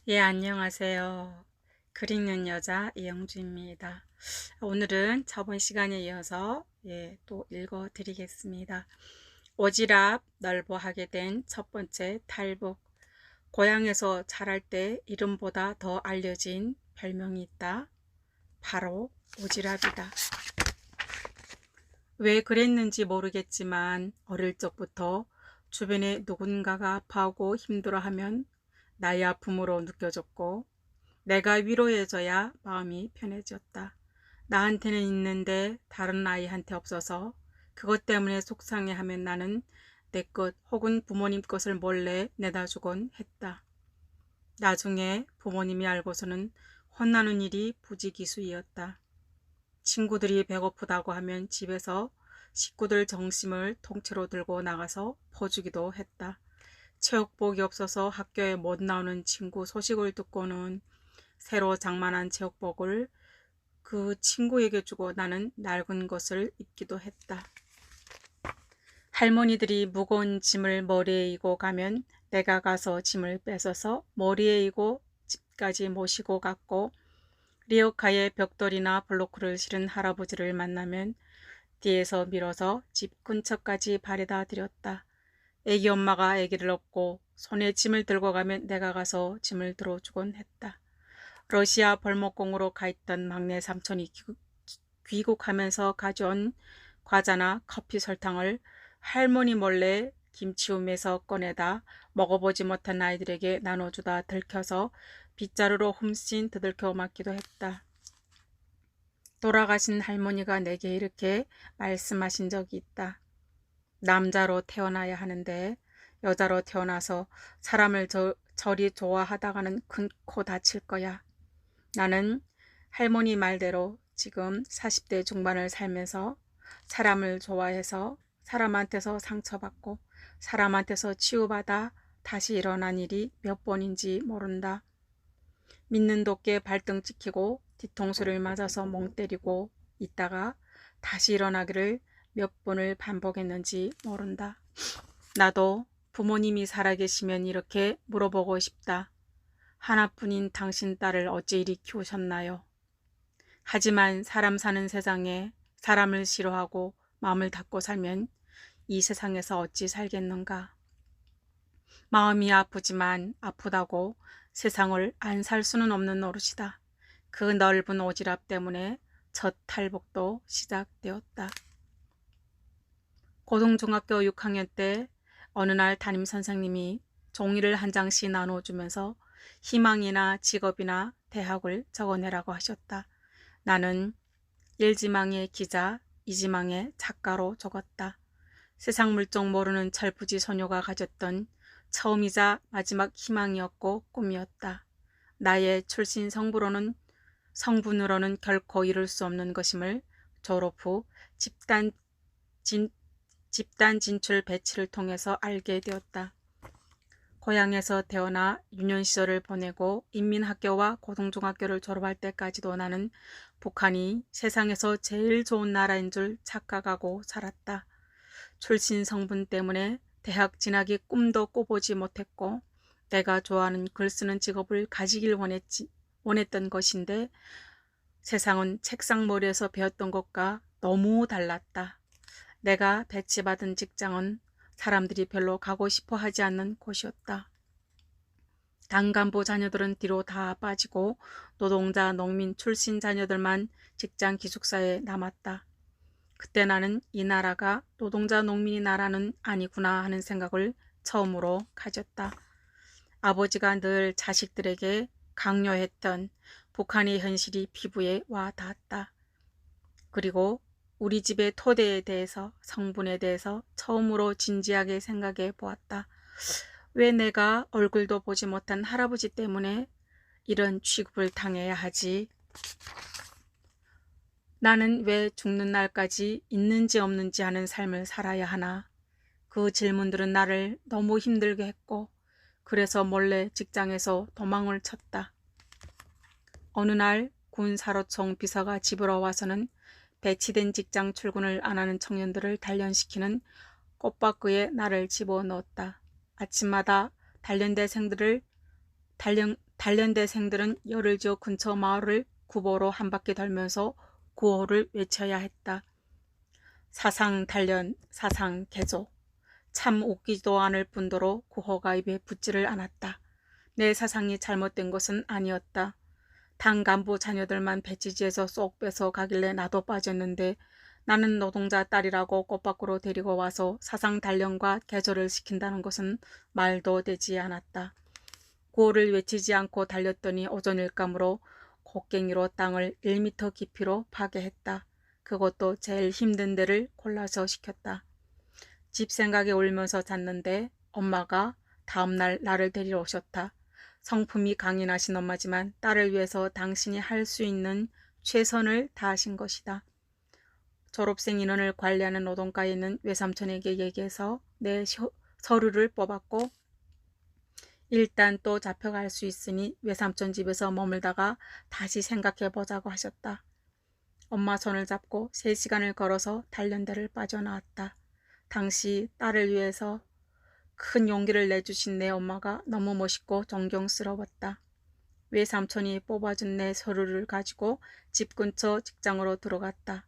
예, 안녕하세요. 글 읽는 여자 이영주입니다. 오늘은 저번 시간에 이어서 또 읽어 드리겠습니다. 오지랖 넓어하게 된 첫 번째 탈북. 고향에서 자랄 때 이름보다 더 알려진 별명이 있다. 바로 오지랖이다. 왜 그랬는지 모르겠지만 어릴 적부터 주변에 누군가가 아파하고 힘들어하면 나의 아픔으로 느껴졌고, 내가 위로해줘야 마음이 편해졌다. 나한테는 있는데 다른 아이한테 없어서 그것 때문에 속상해하면 나는 내 것 혹은 부모님 것을 몰래 내다 주곤 했다. 나중에 부모님이 알고서는 혼나는 일이 부지기수이었다. 친구들이 배고프다고 하면 집에서 식구들 점심을 통째로 들고 나가서 퍼주기도 했다. 체육복이 없어서 학교에 못 나오는 친구 소식을 듣고는 새로 장만한 체육복을 그 친구에게 주고 나는 낡은 것을 입기도 했다. 할머니들이 무거운 짐을 머리에 이고 가면 내가 가서 짐을 뺏어서 머리에 이고 집까지 모시고 갔고, 리어카에 벽돌이나 블로크를 실은 할아버지를 만나면 뒤에서 밀어서 집 근처까지 바래다 드렸다. 애기 엄마가 애기를 업고 손에 짐을 들고 가면 내가 가서 짐을 들어주곤 했다. 러시아 벌목공으로 가 있던 막내 삼촌이 귀국하면서 가져온 과자나 커피 설탕을 할머니 몰래 김치움에서 꺼내다 먹어보지 못한 아이들에게 나눠주다 들켜서 빗자루로 훔씬 두들겨 맞기도 했다. 돌아가신 할머니가 내게 이렇게 말씀하신 적이 있다. 남자로 태어나야 하는데 여자로 태어나서 사람을 저리 좋아하다가는 큰 코 다칠 거야. 나는 할머니 말대로 지금 40대 중반을 살면서 사람을 좋아해서 사람한테서 상처받고 사람한테서 치유받아 다시 일어난 일이 몇 번인지 모른다. 믿는 도끼에 발등 찍히고 뒤통수를 맞아서 멍 때리고 있다가 다시 일어나기를 몇 번을 반복했는지 모른다. 나도 부모님이 살아계시면 이렇게 물어보고 싶다. 하나뿐인 당신 딸을 어찌 이리 키우셨나요? 하지만 사람 사는 세상에 사람을 싫어하고 마음을 닫고 살면 이 세상에서 어찌 살겠는가? 마음이 아프지만 아프다고 세상을 안 살 수는 없는 노릇이다. 그 넓은 오지랖 때문에 첫 탈북도 시작되었다. 고등중학교 6학년 때 어느 날 담임 선생님이 종이를 한 장씩 나눠주면서 희망이나 직업이나 대학을 적어내라고 하셨다. 나는 1지망의 기자, 2지망의 작가로 적었다. 세상 물정 모르는 철부지 소녀가 가졌던 처음이자 마지막 희망이었고 꿈이었다. 나의 출신 성분으로는 결코 이룰 수 없는 것임을 졸업 후 집단 진출 배치를 통해서 알게 되었다. 고향에서 태어나 유년 시절을 보내고 인민학교와 고등중학교를 졸업할 때까지도 나는 북한이 세상에서 제일 좋은 나라인 줄 착각하고 살았다. 출신 성분 때문에 대학 진학이 꿈도 꿔보지 못했고, 내가 좋아하는 글 쓰는 직업을 가지길 원했던 것인데 세상은 책상머리에서 배웠던 것과 너무 달랐다. 내가 배치받은 직장은 사람들이 별로 가고 싶어 하지 않는 곳이었다. 당간부 자녀들은 뒤로 다 빠지고 노동자, 농민 출신 자녀들만 직장 기숙사에 남았다. 그때 나는 이 나라가 노동자, 농민이 나라는 아니구나 하는 생각을 처음으로 가졌다. 아버지가 늘 자식들에게 강요했던 북한의 현실이 피부에 와 닿았다. 그리고 우리 집의 토대에 대해서, 성분에 대해서 처음으로 진지하게 생각해 보았다. 왜 내가 얼굴도 보지 못한 할아버지 때문에 이런 취급을 당해야 하지? 나는 왜 죽는 날까지 있는지 없는지 하는 삶을 살아야 하나? 그 질문들은 나를 너무 힘들게 했고, 그래서 몰래 직장에서 도망을 쳤다. 어느 날 군사로총 비서가 집으로 와서는 배치된 직장 출근을 안 하는 청년들을 단련시키는 꽃바구에 나를 집어넣었다. 아침마다 단련대생들을 단련대생들은 열을 지어 근처 마을을 구보로 한 바퀴 돌면서 구호를 외쳐야 했다. 사상 단련, 사상 개조. 참 웃기지도 않을 뿐더러 구호가 입에 붙지를 않았다. 내 사상이 잘못된 것은 아니었다. 당 간부 자녀들만 배치지에서 쏙 빼서 가길래 나도 빠졌는데 나는 노동자 딸이라고 꽃밖으로 데리고 와서 사상 단련과 개조를 시킨다는 것은 말도 되지 않았다. 구호를 외치지 않고 달렸더니 오전일감으로 곡괭이로 땅을 1m 깊이로 파괴했다. 그것도 제일 힘든 데를 골라서 시켰다. 집 생각에 울면서 잤는데 엄마가 다음날 나를 데리러 오셨다. 성품이 강인하신 엄마지만 딸을 위해서 당신이 할 수 있는 최선을 다하신 것이다. 졸업생 인원을 관리하는 노동가에 있는 외삼촌에게 얘기해서 내 서류를 뽑았고 일단 또 잡혀갈 수 있으니 외삼촌 집에서 머물다가 다시 생각해보자고 하셨다. 엄마 손을 잡고 3시간을 걸어서 단련대를 빠져나왔다. 당시 딸을 위해서 큰 용기를 내주신 내 엄마가 너무 멋있고 존경스러웠다. 외삼촌이 뽑아준 내 서류를 가지고 집 근처 직장으로 들어갔다.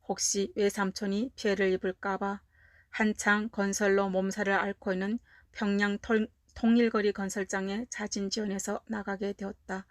혹시 외삼촌이 피해를 입을까봐 한창 건설로 몸살을 앓고 있는 평양 통일거리 건설장에 자진 지원해서 나가게 되었다.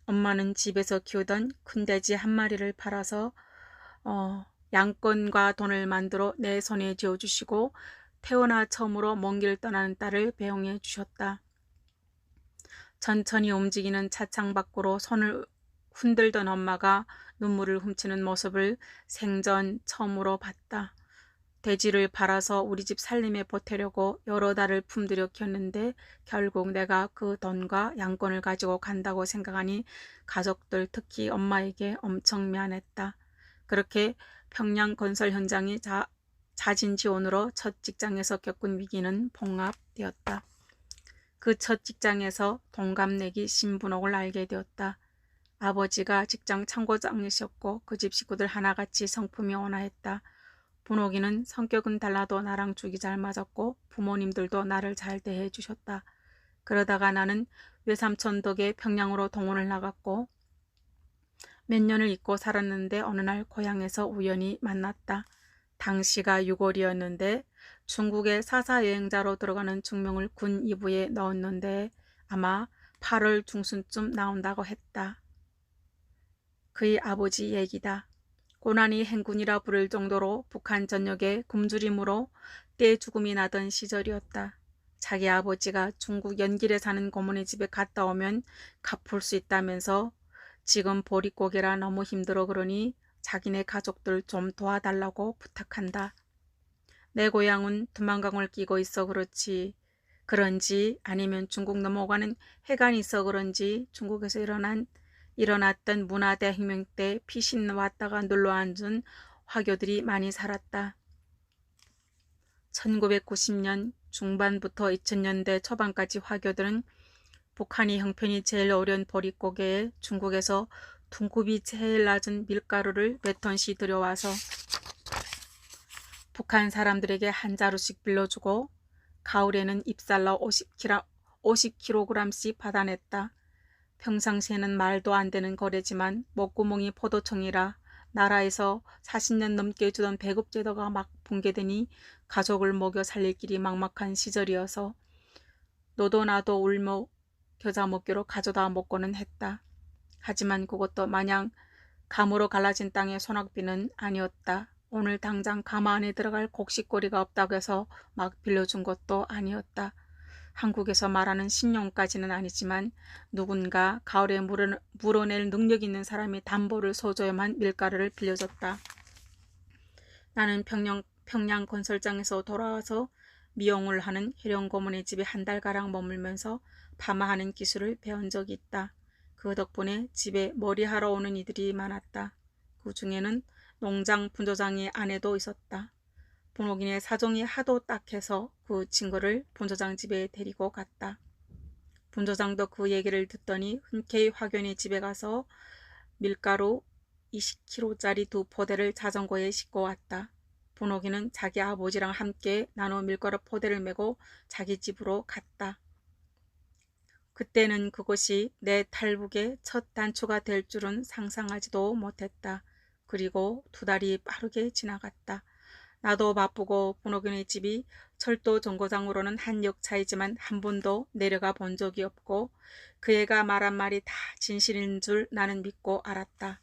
엄마는 집에서 키우던 큰 돼지 한 마리를 팔아서 양권과 돈을 만들어 내 손에 쥐어주시고 태어나 처음으로 먼 길 떠나는 딸을 배웅해 주셨다. 천천히 움직이는 차창 밖으로 손을 흔들던 엄마가 눈물을 훔치는 모습을 생전 처음으로 봤다. 돼지를 팔아서 우리 집 살림에 보태려고 여러 달을 품들여 키웠는데 결국 내가 그 돈과 양권을 가지고 간다고 생각하니 가족들 특히 엄마에게 엄청 미안했다. 그렇게 평양 건설 현장이 자진 지원으로 첫 직장에서 겪은 위기는 봉합되었다. 그 첫 직장에서 동갑내기 신분옥을 알게 되었다. 아버지가 직장 창고장이셨고 그 집 식구들 하나같이 성품이 온화했다. 분옥이는 성격은 달라도 나랑 죽이 잘 맞았고 부모님들도 나를 잘 대해 주셨다. 그러다가 나는 외삼촌 덕에 평양으로 동원을 나갔고 몇 년을 잊고 살았는데 어느 날 고향에서 우연히 만났다. 당시가 6월이었는데 중국에 사사 여행자로 들어가는 중명을 군 2부에 넣었는데 아마 8월 중순쯤 나온다고 했다. 그의 아버지 얘기다. 고난이 행군이라 부를 정도로 북한 전역에 굶주림으로 떼 죽음이 나던 시절이었다. 자기 아버지가 중국 연길에 사는 고모네 집에 갔다 오면 갚을 수 있다면서 지금 보릿고개라 너무 힘들어 그러니 자기네 가족들 좀 도와달라고 부탁한다. 내 고향은 두만강을 끼고 있어 그런지 아니면 중국 넘어가는 해관이 있어 그런지 중국에서 일어났던 문화대혁명 때 피신 왔다가 눌러앉은 화교들이 많이 살았다. 1990년 중반부터 2000년대 초반까지 화교들은 북한이 형편이 제일 어려운 보릿고개에 중국에서 등급이 제일 낮은 밀가루를 몇 톤씩 들여와서 북한 사람들에게 한 자루씩 빌려주고 가을에는 잎살러 50kg씩 받아냈다. 평상시에는 말도 안 되는 거래지만 목구멍이 포도청이라 나라에서 40년 넘게 주던 배급제도가 막 붕괴되니 가족을 먹여 살릴 길이 막막한 시절이어서 너도 나도 울며 겨자 먹기로 가져다 먹고는 했다. 하지만 그것도 마냥 감으로 갈라진 땅의 소낙비는 아니었다. 오늘 당장 감 안에 들어갈 곡식거리가 없다고 해서 막 빌려준 것도 아니었다. 한국에서 말하는 신용까지는 아니지만 누군가 가을에 물어낼 능력 있는 사람이 담보를 서줘야만 밀가루를 빌려줬다. 나는 평양 건설장에서 돌아와서 미용을 하는 혜령 고모네 집에 한 달가량 머물면서 파마하는 기술을 배운 적이 있다. 그 덕분에 집에 머리하러 오는 이들이 많았다. 그 중에는 농장 분조장의 아내도 있었다. 분옥인의 사정이 하도 딱해서 그 친구를 분조장 집에 데리고 갔다. 분조장도 그 얘기를 듣더니 흔쾌히 화교네 집에 가서 밀가루 20kg짜리 2포대를 자전거에 싣고 왔다. 분옥이는 자기 아버지랑 함께 나눠 밀가루 포대를 메고 자기 집으로 갔다. 그때는 그것이 내 탈북의 첫 단추가 될 줄은 상상하지도 못했다. 그리고 2달이 빠르게 지나갔다. 나도 바쁘고 분옥이네 집이 철도 정거장으로는 한 역 차이지만 한 번도 내려가 본 적이 없고 그 애가 말한 말이 다 진실인 줄 나는 믿고 알았다.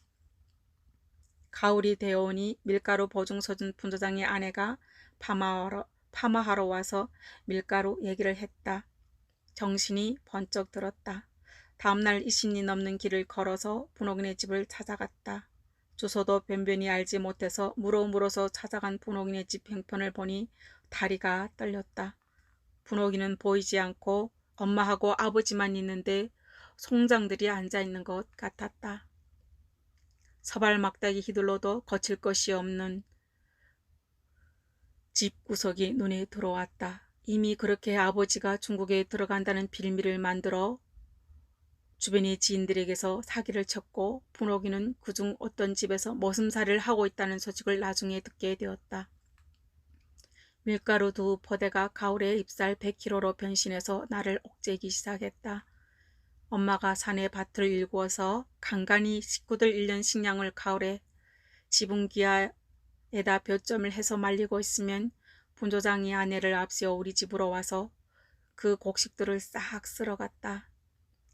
가을이 되어오니 밀가루 보증 서준 분조장의 아내가 파마하러 와서 밀가루 얘기를 했다. 정신이 번쩍 들었다. 다음날 20리 넘는 길을 걸어서 분옥이네 집을 찾아갔다. 주소도 변변히 알지 못해서 물어서 찾아간 분옥이네 집 형편을 보니 다리가 떨렸다. 분옥이는 보이지 않고 엄마하고 아버지만 있는데 송장들이 앉아있는 것 같았다. 서발 막대기 휘둘러도 거칠 것이 없는 집 구석이 눈에 들어왔다. 이미 그렇게 아버지가 중국에 들어간다는 빌미를 만들어 주변의 지인들에게서 사기를 쳤고 분옥이는 그중 어떤 집에서 머슴살이를 하고 있다는 소식을 나중에 듣게 되었다. 밀가루 2포대가 가을에 잎살 100kg로 변신해서 나를 옥죄기 시작했다. 엄마가 산에 밭을 일구어서 간간히 식구들 1년 식량을 가을에 지붕기아에다 볏점을 해서 말리고 있으면 분조장이 아내를 앞세워 우리 집으로 와서 그 곡식들을 싹 쓸어갔다.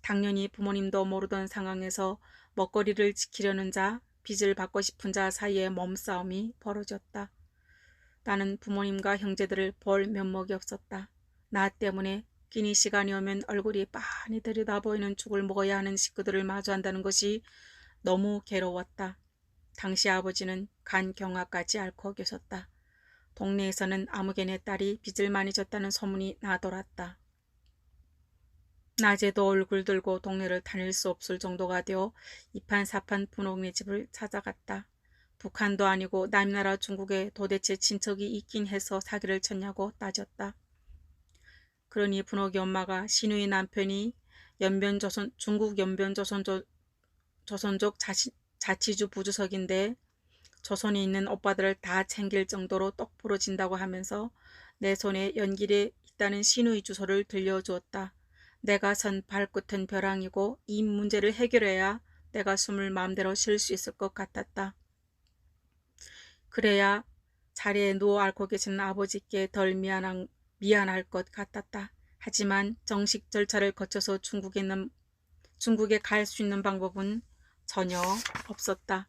당연히 부모님도 모르던 상황에서 먹거리를 지키려는 자, 빚을 받고 싶은 자 사이에 몸싸움이 벌어졌다. 나는 부모님과 형제들을 볼 면목이 없었다. 나 때문에 끼니 시간이 오면 얼굴이 빤히 들여다 보이는 죽을 먹어야 하는 식구들을 마주한다는 것이 너무 괴로웠다. 당시 아버지는 간경화까지 앓고 계셨다. 동네에서는 아무개네 딸이 빚을 많이 졌다는 소문이 나돌았다. 낮에도 얼굴 들고 동네를 다닐 수 없을 정도가 되어 이판사판 분옥네 집을 찾아갔다. 북한도 아니고 남나라 중국에 도대체 친척이 있긴 해서 사기를 쳤냐고 따졌다. 그러니 분옥이 엄마가 신우이 남편이 중국 연변조선족 자치주 부주석인데 조선에 있는 오빠들을 다 챙길 정도로 똑 부러진다고 하면서 내 손에 연길에 있다는 신우이 주소를 들려주었다. 내가 선 발끝은 벼랑이고 이 문제를 해결해야 내가 숨을 마음대로 쉴 수 있을 것 같았다. 그래야 자리에 누워 앓고 계신 아버지께 덜 미안할 것 같았다. 하지만 정식 절차를 거쳐서 중국에 갈 수 있는 방법은 전혀 없었다.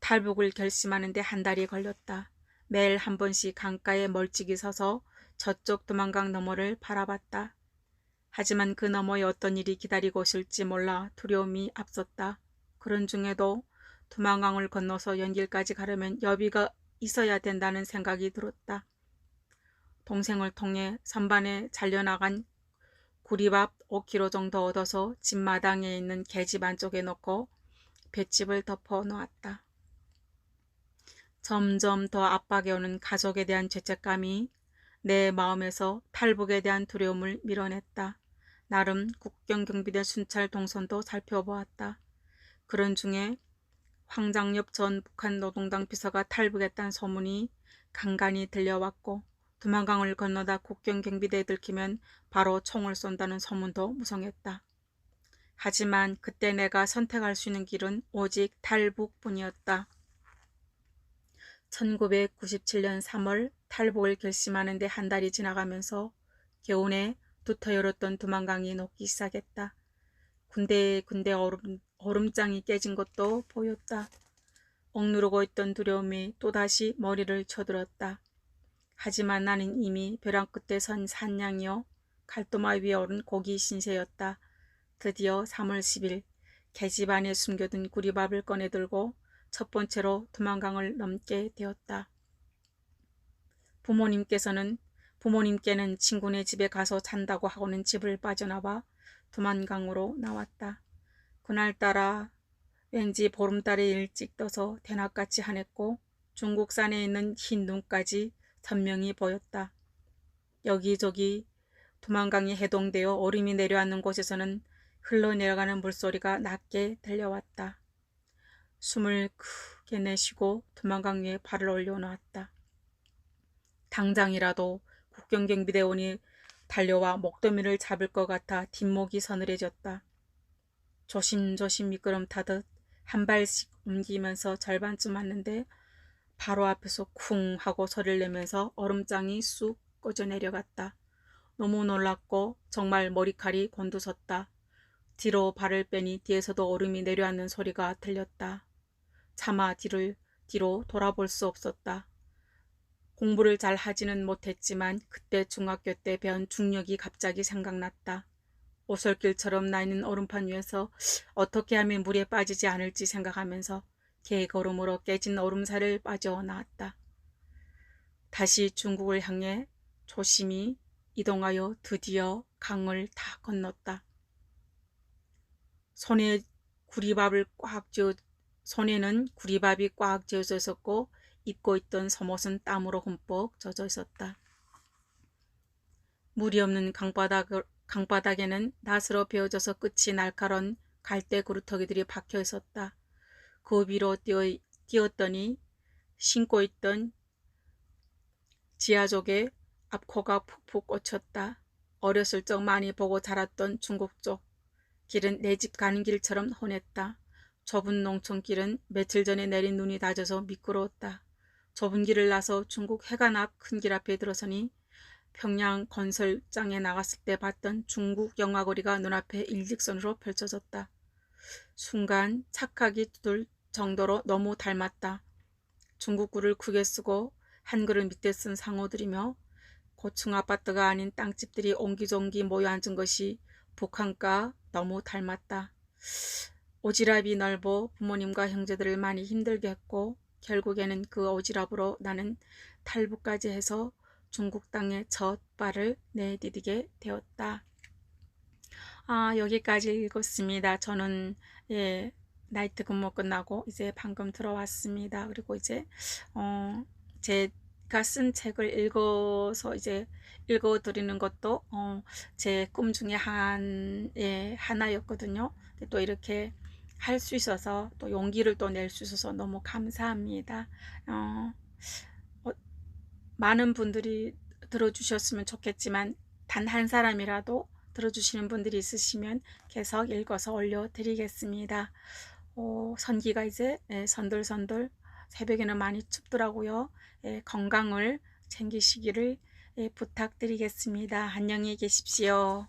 탈북을 결심하는데 한 달이 걸렸다. 매일 한 번씩 강가에 멀찍이 서서 저쪽 두만강 너머를 바라봤다. 하지만 그 너머에 어떤 일이 기다리고 있을지 몰라 두려움이 앞섰다. 그런 중에도 두만강을 건너서 연길까지 가려면 여비가 있어야 된다는 생각이 들었다. 동생을 통해 선반에 잘려나간 구리밥 5kg 정도 얻어서 집 마당에 있는 계집 안쪽에 넣고 볏짚을 덮어 놓았다. 점점 더 압박이 오는 가족에 대한 죄책감이 내 마음에서 탈북에 대한 두려움을 밀어냈다. 나름 국경경비대 순찰 동선도 살펴보았다. 그런 중에 황장엽 전 북한 노동당 비서가 탈북했다는 소문이 간간히 들려왔고 두만강을 건너다 국경경비대에 들키면 바로 총을 쏜다는 소문도 무성했다. 하지만 그때 내가 선택할 수 있는 길은 오직 탈북뿐이었다. 1997년 3월 탈북을 결심하는데 한 달이 지나가면서 겨우내 두터 열었던 두만강이 녹기 시작했다. 군데군데 얼음장이 깨진 것도 보였다. 억누르고 있던 두려움이 또다시 머리를 쳐들었다. 하지만 나는 이미 벼랑 끝에 선 산양이요 칼도마 위에 오른 고기 신세였다. 드디어 3월 10일 계집 안에 숨겨둔 구리밥을 꺼내들고 첫 번째로 두만강을 넘게 되었다. 부모님께는 친구네 집에 가서 잔다고 하고는 집을 빠져나와 두만강으로 나왔다. 그날따라 왠지 보름달이 일찍 떠서 대낮같이 하냈고 중국산에 있는 흰 눈까지 선명히 보였다. 여기저기 두만강이 해동되어 얼음이 내려앉는 곳에서는 흘러내려가는 물소리가 낮게 들려왔다. 숨을 크게 내쉬고 두만강 위에 발을 올려놓았다. 당장이라도 국경경비대원이 달려와 목더미를 잡을 것 같아 뒷목이 서늘해졌다. 조심조심 미끄럼 타듯 한 발씩 옮기면서 절반쯤 왔는데 바로 앞에서 쿵 하고 소리를 내면서 얼음장이 쑥 꺼져 내려갔다. 너무 놀랐고 정말 머리칼이 곤두섰다. 뒤로 발을 빼니 뒤에서도 얼음이 내려앉는 소리가 들렸다. 차마 뒤로 돌아볼 수 없었다. 공부를 잘 하지는 못했지만 그때 중학교 때 배운 중력이 갑자기 생각났다. 오솔길처럼 나 있는 얼음판 위에서 어떻게 하면 물에 빠지지 않을지 생각하면서 개걸음으로 깨진 얼음살을 빠져나왔다. 다시 중국을 향해 조심히 이동하여 드디어 강을 다 건넜다. 손에는 구리밥이 꽉 쥐어져 있었고 입고 있던 속옷은 땀으로 흠뻑 젖어 있었다. 물이 없는 강바닥에는 낫으로 베어져서 끝이 날카로운 갈대 그루터기들이 박혀 있었다. 그 위로 뛰었더니 신고 있던 지하족의 앞코가 푹푹 꽂혔다. 어렸을 적 많이 보고 자랐던 중국 쪽 길은 내 집 가는 길처럼 훤했다. 좁은 농촌길은 며칠 전에 내린 눈이 다져서 미끄러웠다. 좁은 길을 나서 중국 해관 앞 큰 길 앞에 들어서니 평양 건설장에 나갔을 때 봤던 중국 영화거리가 눈앞에 일직선으로 펼쳐졌다. 순간 착각이 들 정도로 너무 닮았다. 중국구를 크게 쓰고 한글을 밑에 쓴 상호들이며 고층 아파트가 아닌 땅집들이 옹기종기 모여 앉은 것이 북한과 너무 닮았다. 오지랖이 넓어 부모님과 형제들을 많이 힘들게 했고 결국에는 그 오지랖으로 나는 탈북까지 해서 중국 땅에 첫 발을 내디디게 되었다. 여기까지 읽었습니다. 저는 나이트 근무 끝나고 이제 방금 들어왔습니다. 그리고 이제 제가 쓴 책을 읽어서 이제 읽어드리는 것도 제 꿈 중에 하나였거든요. 또 이렇게 할 수 있어서 또 용기를 또 낼 수 있어서 너무 감사합니다. 많은 분들이 들어주셨으면 좋겠지만 단 한 사람이라도 들어주시는 분들이 있으시면 계속 읽어서 올려드리겠습니다. 선기가 이제 선들선들 새벽에는 많이 춥더라고요. 건강을 챙기시기를 부탁드리겠습니다. 안녕히 계십시오.